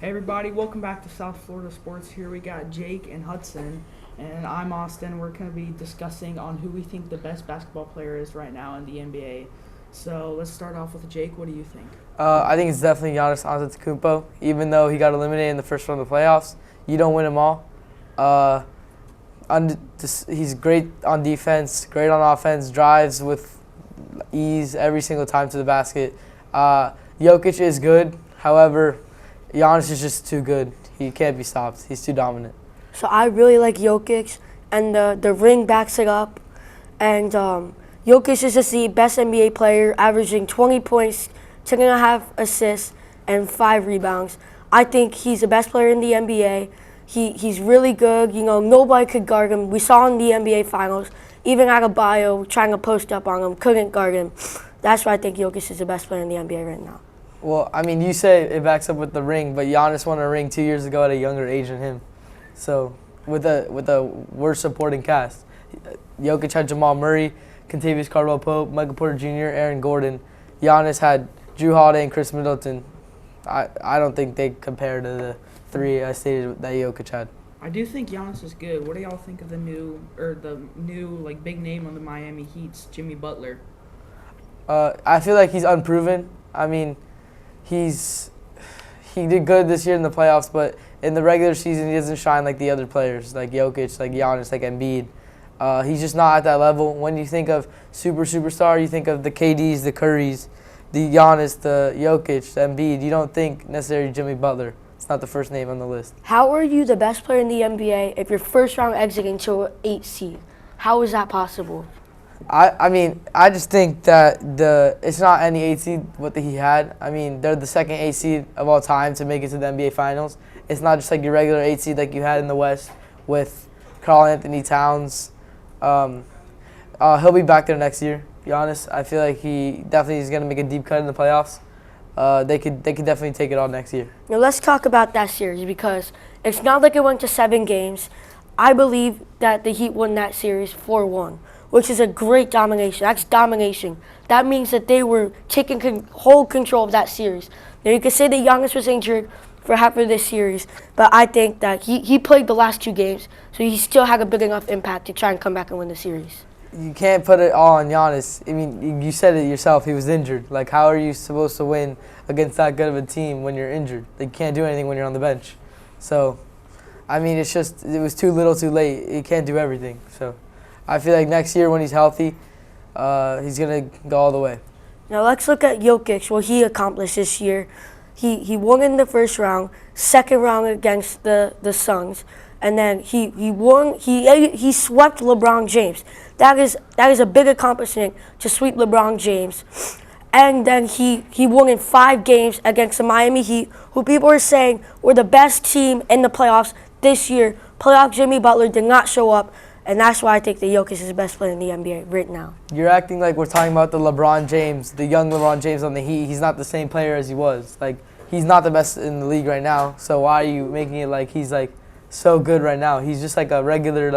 Hey everybody, welcome back to South Florida Sports. Here we got Jake and Hudson, and I'm Austin. We're going to be discussing on who we think the best basketball player is right now in the NBA. So let's start off with Jake. What do you think? I think it's definitely Giannis Antetokounmpo. Even though he got eliminated in the first round of the playoffs, you don't win them all. Uh, he's great on defense, great on offense, drives with ease every single time to the basket. Jokic is good. However, Giannis is just too good. He can't be stopped. He's too dominant. So I really like Jokic, and the ring backs it up. And Jokic is just the best NBA player, averaging 20 points, 10.5 assists, and 5 rebounds. I think he's the best player in the NBA. He's really good. You know, nobody could guard him. We saw in the NBA Finals, even Adebayo trying to post up on him, couldn't guard him. That's why I think Jokic is the best player in the NBA right now. Well, I mean, you say it backs up with the ring, but Giannis won a ring 2 years ago at a younger age than him. So with a worse supporting cast, Jokic had Jamal Murray, Kentavious Caldwell-Pope, Michael Porter Jr., Aaron Gordon. Giannis had Drew Holiday and Chris Middleton. I don't think they compare to the three I stated that Jokic had. I do think Giannis is good. What do y'all think of the new like big name on the Miami Heat's Jimmy Butler? I feel like he's unproven. I mean, he did good this year in the playoffs, but in the regular season he doesn't shine like the other players, like Jokic, like Giannis, like Embiid. He's just not at that level. When you think of superstar, you think of the KDs, the Currys, the Giannis, the Jokic, the Embiid. You don't think necessarily Jimmy Butler. It's not the first name on the list. How are you the best player in the NBA if you're first round exiting to an 8 seed? How is that possible? I mean, I just think that it's not any 8 seed what he had. I mean, they're the second 8 seed of all time to make it to the NBA Finals. It's not just like your regular 8 seed like you had in the West with Karl Anthony Towns. He'll be back there next year. Be honest, I feel like he definitely is going to make a deep cut in the playoffs. They could definitely take it all next year. Now let's talk about that series because it's not like it went to 7 games. I believe that the Heat won that series 4-1, which is a great domination. That's domination. That means that they were taking whole control of that series. Now you could say that Giannis was injured for half of this series, but I think that he played the last 2 games, so he still had a big enough impact to try and come back and win the series. You can't put it all on Giannis. I mean, you said it yourself. He was injured. Like, how are you supposed to win against that good of a team when you're injured? Like, you can't do anything when you're on the bench. So, I mean, it was too little too late. You can't do everything. So, I feel like next year when he's healthy, he's going to go all the way. Now let's look at Jokic, what he accomplished this year. He won in the first round, second round against the Suns, and then he swept LeBron James. That is a big accomplishment to sweep LeBron James. And then he won in 5 games against the Miami Heat, who people are saying were the best team in the playoffs this year. Playoff Jimmy Butler did not show up, and that's why I think that Jokic is the best player in the NBA right now. You're acting like we're talking about the LeBron James, the young LeBron James on the Heat. He's not the same player as he was. Like, he's not the best in the league right now. So why are you making it like he's like so good right now? He's just like a regular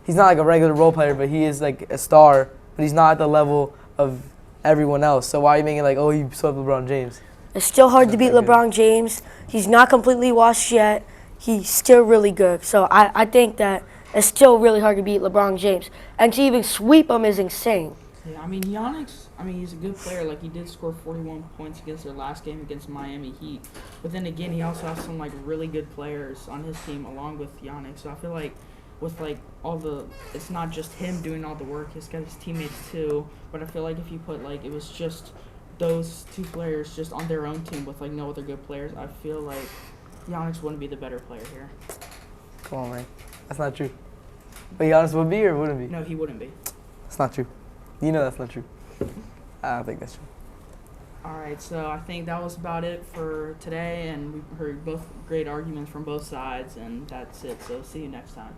he's not like a regular role player, but he is like a star. But he's not at the level of everyone else. So why are you making it like, oh, you swept LeBron James? It's still hard to beat LeBron James. He's not completely washed yet. He's still really good. So I think that it's still really hard to beat LeBron James. And to even sweep him is insane. Yeah, I mean, Giannis, he's a good player. Like, he did score 41 points against their last game against Miami Heat. But then again, he also has some, like, really good players on his team along with Giannis. So I feel like with, like, it's not just him doing all the work. He's got his teammates, too. But I feel like if you put, like, it was just those 2 players just on their own team with, like, no other good players, I feel like Giannis wouldn't be the better player here. Come on, man. That's not true. But Giannis would be or wouldn't be? No, he wouldn't be. That's not true. You know that's not true. I don't think that's true. All right, so I think that was about it for today, and we heard both great arguments from both sides, and that's it. So see you next time.